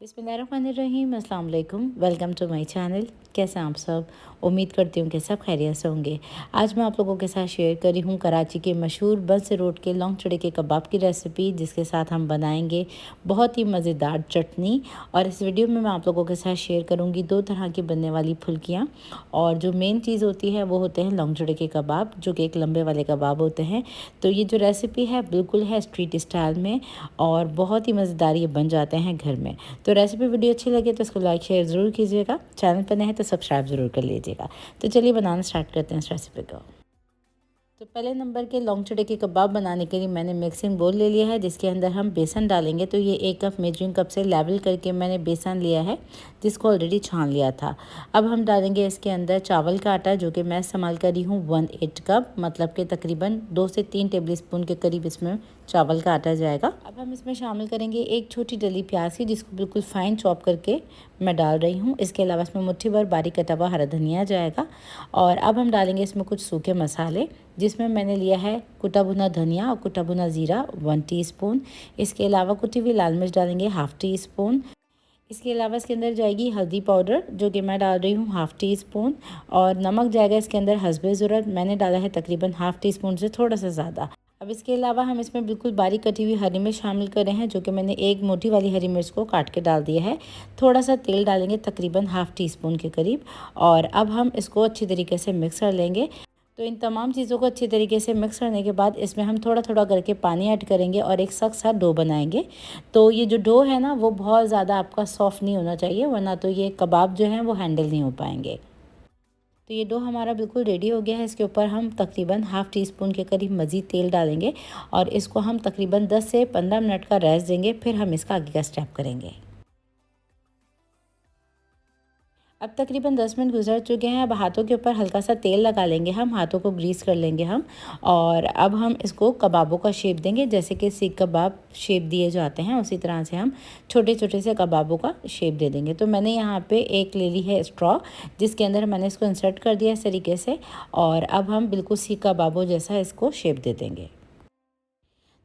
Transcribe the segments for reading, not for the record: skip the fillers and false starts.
बिस्मिल्लाहिर्रहमानिर्रहीम, अस्सलाम वालेकुम। Welcome to my channel. कैसे हैं आप सब? उम्मीद करती हूँ कि सब खैरियत से होंगे। आज मैं आप लोगों के साथ शेयर करी हूँ कराची के मशहूर बंसी रोड के लौंग चड़े के कबाब की रेसिपी, जिसके साथ हम बनाएंगे बहुत ही मज़ेदार चटनी। और इस वीडियो में मैं आप लोगों के साथ शेयर करूँगी दो तरह की बनने वाली फुल्कियाँ। और जो मेन चीज़ होती है वो होते हैं लौंग चड़े के कबाब, जो कि एक लंबे वाले कबाब होते हैं। तो ये जो रेसिपी है बिल्कुल है स्ट्रीट स्टाइल में और बहुत ही मज़ेदार ये बन जाते हैं घर में। तो रेसिपी वीडियो अच्छी लगे तो इसको लाइक शेयर ज़रूर कीजिएगा। चैनल पर नए हैं तो सब्सक्राइब ज़रूर कर लीजिएगा। तो चलिए बनाना स्टार्ट करते हैं इस रेसिपी को। तो पहले नंबर के लौंग चड़े के कबाब बनाने के लिए मैंने मिक्सिंग बोल ले लिया है, जिसके अंदर हम बेसन डालेंगे। तो ये 1 कप मेजरिंग कप से लेवल करके मैंने बेसन लिया है, जिसको ऑलरेडी छान लिया था। अब हम डालेंगे इसके अंदर चावल का आटा, जो कि मैं इस्तेमाल कर रही हूँ 1/8 कप, मतलब कि तकरीबन 2 से 3 टेबल स्पून के करीब इसमें चावल का आटा जाएगा। अब हम इसमें शामिल करेंगे एक छोटी डली प्याज की, जिसको बिल्कुल फाइन चॉप करके मैं डाल रही हूँ। इसके अलावा इसमें मुट्ठी भर बारीक कटा हुआ हरा धनिया जाएगा। और अब हम डालेंगे इसमें कुछ सूखे मसाले, जिसमें मैंने लिया है कुटा भुना धनिया और कुटा भुना ज़ीरा 1 टीस्पून। इसके अलावा कुटी हुई लाल मिर्च डालेंगे 1/2 टीस्पून। इसके अलावा इसके अंदर जाएगी हल्दी पाउडर, जो कि मैं डाल रही हूँ 1/2 टीस्पून। और नमक जाएगा इसके अंदर हस्बे ज़रूरत, मैंने डाला है तकरीबन 1/2 टीस्पून से थोड़ा सा ज़्यादा। अब इसके अलावा हम इसमें बिल्कुल बारीक कटी हुई हरी मिर्च शामिल कर रहे हैं, जो कि मैंने एक मोटी वाली हरी मिर्च को काट के डाल दिया है। थोड़ा सा तेल डालेंगे तकरीबन 1/2 टीस्पून के करीब। और अब हम इसको अच्छी तरीके से मिक्स कर लेंगे। तो इन तमाम चीज़ों को अच्छी तरीके से मिक्स करने के बाद इसमें हम थोड़ा थोड़ा करके पानी ऐड करेंगे और एक सख्त सा डो बनाएंगे। तो ये जो डो है ना, वो बहुत ज़्यादा आपका सॉफ्ट नहीं होना चाहिए, वरना तो ये कबाब जो हैं वो हैंडल नहीं हो पाएंगे। तो ये डो हमारा बिल्कुल रेडी हो गया है। इसके ऊपर हम तकरीबन 1/2 टीस्पून के करीब मज़ीद तेल डालेंगे और इसको हम तकरीबन 10 से 15 मिनट का रेस्ट देंगे, फिर हम इसका आगे का स्टेप करेंगे। अब तकरीबन 10 मिनट गुजर चुके हैं। अब हाथों के ऊपर हल्का सा तेल लगा लेंगे, हम हाथों को ग्रीस कर लेंगे हम। और अब हम इसको कबाबों का शेप देंगे, जैसे कि सीख कबाब शेप दिए जाते हैं, उसी तरह से हम छोटे छोटे से कबाबों का शेप दे देंगे। तो मैंने यहाँ पे एक ले ली है स्ट्रॉ, जिसके अंदर मैंने इसको इंसर्ट कर दिया इस तरीके से। और अब हम बिल्कुल सीख कबाबों जैसा इसको शेप दे देंगे।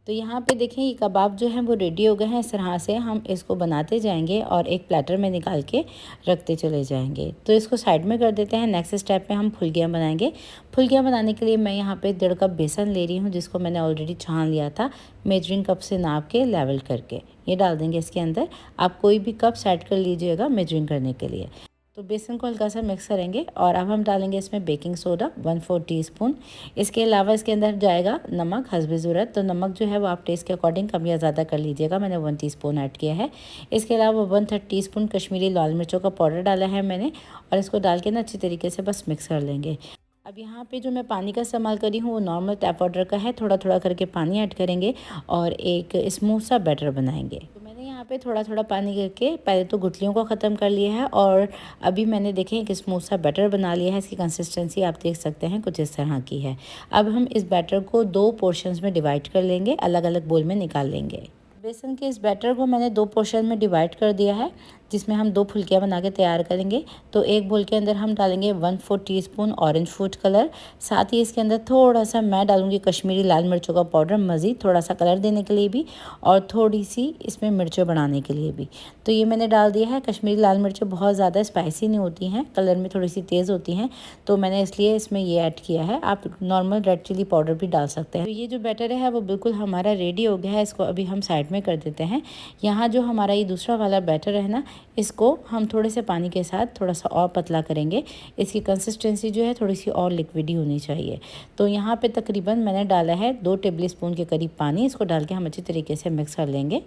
तो यहाँ पे देखें ये कबाब जो हैं वो रेडी हो गए हैं। इस तरह से हम इसको बनाते जाएंगे और एक प्लेटर में निकाल के रखते चले जाएंगे। तो इसको साइड में कर देते हैं। नेक्स्ट स्टेप में हम फुल्कियाँ बनाएंगे। फुल्कियाँ बनाने के लिए मैं यहाँ पे 1.5 कप बेसन ले रही हूँ, जिसको मैंने ऑलरेडी छान लिया था मेजरिंग कप से नाप के लेवल करके। ये डाल देंगे इसके अंदर। आप कोई भी कप सेट कर लीजिएगा मेजरिंग करने के लिए। तो बेसन को हल्का सा मिक्स करेंगे और अब हम डालेंगे इसमें बेकिंग सोडा 1/4 टीस्पून। इसके अलावा इसके अंदर जाएगा नमक हस्बे ज़रूरत। तो नमक जो है वो आप टेस्ट के अकॉर्डिंग कम या ज़्यादा कर लीजिएगा, मैंने 1 टीस्पून ऐड किया है। इसके अलावा 1/3 टीस्पून कश्मीरी लाल मिर्चों का पाउडर डाला है मैंने, और इसको डाल के ना अच्छी तरीके से बस मिक्स कर लेंगे। अब यहाँ पे जो मैं पानी का इस्तेमाल करी हूँ वो नॉर्मल टैप वाटर का है। थोड़ा थोड़ा करके पानी ऐड करेंगे और एक स्मूथ सा बैटर बनाएंगे। तो मैंने यहाँ पे थोड़ा थोड़ा पानी करके पहले तो गुठलियों को ख़त्म कर लिया है, और अभी मैंने देखें एक स्मूथ सा बैटर बना लिया है। इसकी कंसिस्टेंसी आप देख सकते हैं कुछ इस तरह की है। अब हम इस बैटर को 2 पोर्शंस में डिवाइड कर लेंगे, अलग अलग बोल में निकाल लेंगे। बेसन के इस बैटर को मैंने 2 पोर्शन में डिवाइड कर दिया है, जिसमें हम 2 फुल्कियाँ बना के तैयार करेंगे। तो एक बोल के अंदर हम डालेंगे 1/4 टीस्पून ऑरेंज फूड कलर। साथ ही इसके अंदर थोड़ा सा मैं डालूंगी कश्मीरी लाल मिर्चों का पाउडर, मज़ीद थोड़ा सा कलर देने के लिए भी और थोड़ी सी इसमें मिर्चें बढ़ाने के लिए भी। तो ये मैंने डाल दिया है। कश्मीरी लाल मिर्चें बहुत ज़्यादा स्पाइसी नहीं होती हैं, कलर में थोड़ी सी तेज़ होती हैं, तो मैंने इसलिए इसमें ये ऐड किया है। आप नॉर्मल रेड चिली पाउडर भी डाल सकते हैं। तो ये जो बैटर है वो बिल्कुल हमारा रेडी हो गया है। इसको अभी हम साइड में कर देते हैं। यहाँ जो हमारा ये दूसरा वाला बैटर है ना, इसको हम थोड़े से पानी के साथ थोड़ा सा और पतला करेंगे। इसकी कंसिस्टेंसी जो है थोड़ी सी और लिक्विडी होनी चाहिए। तो यहाँ पे तकरीबन मैंने डाला है 2 टेबल स्पून के करीब पानी। इसको डाल के हम अच्छी तरीके से मिक्स कर लेंगे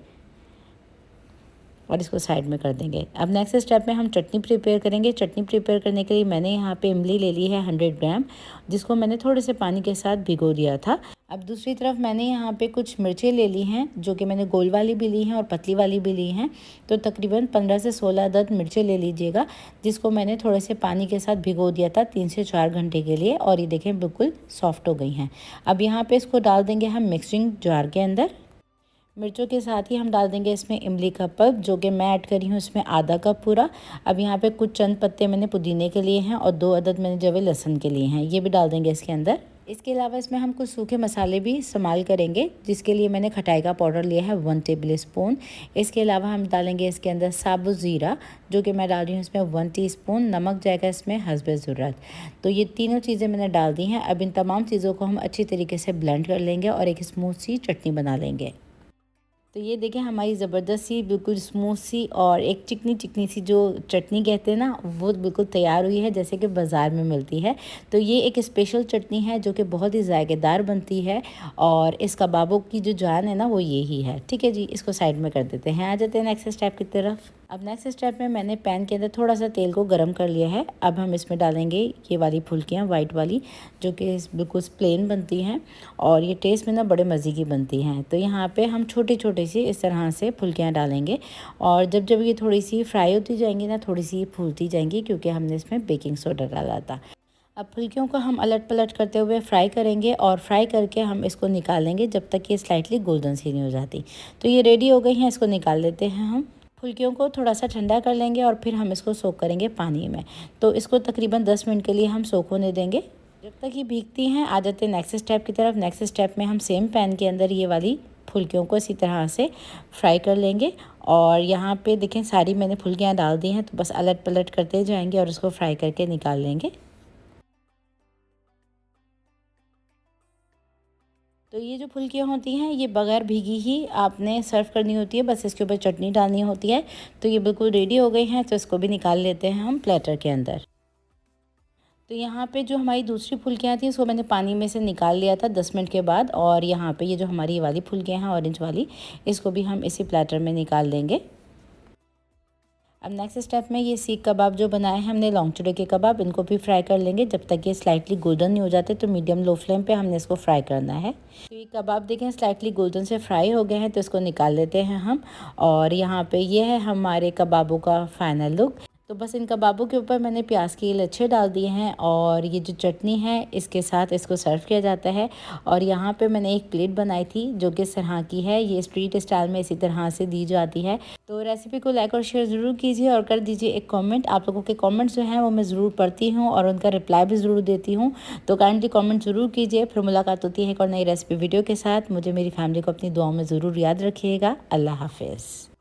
और इसको साइड में कर देंगे। अब नेक्स्ट स्टेप में हम चटनी प्रिपेयर करेंगे। चटनी प्रिपेयर करने के लिए मैंने यहाँ पे इमली ले ली है 100 ग्राम, जिसको मैंने थोड़े से पानी के साथ भिगो दिया था। अब दूसरी तरफ मैंने यहाँ पे कुछ मिर्चें ले ली हैं, जो कि मैंने गोल वाली भी ली हैं और पतली वाली भी ली हैं। तो तकरीबन 15 से 16 अदद मिर्चें ले लीजिएगा, जिसको मैंने थोड़े से पानी के साथ भिगो दिया था 3 से 4 घंटे के लिए, और ये देखें बिल्कुल सॉफ्ट हो गई हैं। अब यहाँ पे इसको डाल देंगे हम मिक्सिंग जार के अंदर। मिर्चों के साथ ही हम डाल देंगे इसमें इमली का पल्प, जो कि मैं ऐड करी हूँ इसमें आधा कप पूरा। अब यहाँ पे कुछ चंद पत्ते मैंने पुदीने के लिए हैं और 2 अदद मैंने जवे लहसुन के लिए हैं, ये भी डाल देंगे इसके अंदर। इसके अलावा इसमें हम कुछ सूखे मसाले भी इस्तेमाल करेंगे, जिसके लिए मैंने खटाई का पाउडर लिया है 1 टेबल स्पून। इसके अलावा हम डालेंगे इसके अंदर साबुत ज़ीरा, जो कि मैं डाल रही हूँ इसमें 1 टीस्पून। नमक जाएगा इसमें हस्बे ज़रूरत। तो ये तीनों चीज़ें मैंने डाल दी हैं। अब इन तमाम चीज़ों को हम अच्छी तरीके से ब्लेंड कर लेंगे और एक स्मूथ सी चटनी बना लेंगे। तो ये देखिए हमारी ज़बरदस्त सी बिल्कुल स्मूथ सी और एक चिकनी चिकनी सी जो चटनी कहते हैं ना, वो बिल्कुल तैयार हुई है जैसे कि बाज़ार में मिलती है। तो ये एक स्पेशल चटनी है जो कि बहुत ही जायकेदार बनती है और इस कबाबों की जो जान है ना वो ये ही है। ठीक है जी, इसको साइड में कर देते हैं। आ जाते हैं नेक्स्ट स्टेप की तरफ। अब नेक्स्ट स्टेप में मैंने पैन के अंदर थोड़ा सा तेल को गर्म कर लिया है। अब हम इसमें डालेंगे ये वाली फुल्कियाँ वाइट वाली, जो कि बिल्कुल प्लेन बनती हैं और ये टेस्ट में ना बड़े मज़े की बनती हैं। तो यहाँ पे हम छोटी छोटी सी इस तरह से फुल्कियाँ डालेंगे और जब जब ये थोड़ी सी फ्राई होती जाएंगी ना, थोड़ी सी फूलती जाएंगी, क्योंकि हमने इसमें बेकिंग सोडा डाला था। अब फुल्कियों को हम अलट पलट करते हुए फ्राई करेंगे और फ्राई करके हम इसको निकालेंगे जब तक ये स्लाइटली गोल्डन सी नहीं हो जाती। तो ये रेडी हो गई हैं, इसको निकाल लेते हैं हम। फुल्कियों को थोड़ा सा ठंडा कर लेंगे और फिर हम इसको सोक करेंगे पानी में। तो इसको तकरीबन 10 मिनट के लिए हम सोक होने देंगे। जब तक ये भीगती हैं, आ जाते हैं नेक्स्ट स्टेप की तरफ। नेक्स्ट स्टेप में हम सेम पैन के अंदर ये वाली फुल्कियों को इसी तरह से फ्राई कर लेंगे और यहाँ पे देखें सारी मैंने फुल्कियाँ डाल दी हैं, तो बस अलट पलट करते जाएंगे और इसको फ्राई करके निकाल लेंगे। तो ये जो फुल्कियाँ होती हैं ये बगैर भीगी ही आपने सर्व करनी होती है, बस इसके ऊपर चटनी डालनी होती है। तो ये बिल्कुल रेडी हो गई हैं, तो इसको भी निकाल लेते हैं हम प्लेटर के अंदर। तो यहाँ पे जो हमारी दूसरी फुल्कियाँ थी उसको मैंने पानी में से निकाल लिया था 10 मिनट के बाद, और यहाँ पे ये जो हमारी ये वाली फुल्कियाँ हैं ऑरेंज वाली, इसको भी हम इसी प्लेटर में निकाल लेंगे। अब नेक्स्ट स्टेप में ये सीख कबाब जो बनाए हैं हमने लॉन्ग चूड़े के कबाब, इनको भी फ्राई कर लेंगे जब तक ये स्लाइटली गोल्डन नहीं हो जाते। तो मीडियम लो फ्लेम पे हमने इसको फ्राई करना है। तो ये कबाब देखें स्लाइटली गोल्डन से फ्राई हो गए हैं, तो इसको निकाल लेते हैं हम। और यहाँ पे ये है हमारे कबाबों का फाइनल लुक। तो बस इन कबाबों के ऊपर मैंने प्याज के लच्छे डाल दिए हैं और ये जो चटनी है इसके साथ इसको सर्व किया जाता है। और यहाँ पे मैंने एक प्लेट बनाई थी जो कि इस तरह की है, ये स्ट्रीट स्टाइल में इसी तरह से दी जाती है। तो रेसिपी को लाइक और शेयर ज़रूर कीजिए और कर दीजिए एक कमेंट। आप लोगों के कमेंट्स जो हैं वो मैं ज़रूर पढ़ती हूँ और उनका रिप्लाई भी ज़रूर देती हूँ। तो काइंडली कमेंट ज़रूर कीजिए। फिर मुलाकात होती है एक और नई रेसिपी वीडियो के साथ। मुझे मेरी फैमिली को अपनी दुआओं में ज़रूर याद रखिएगा। अल्लाह हाफिज़।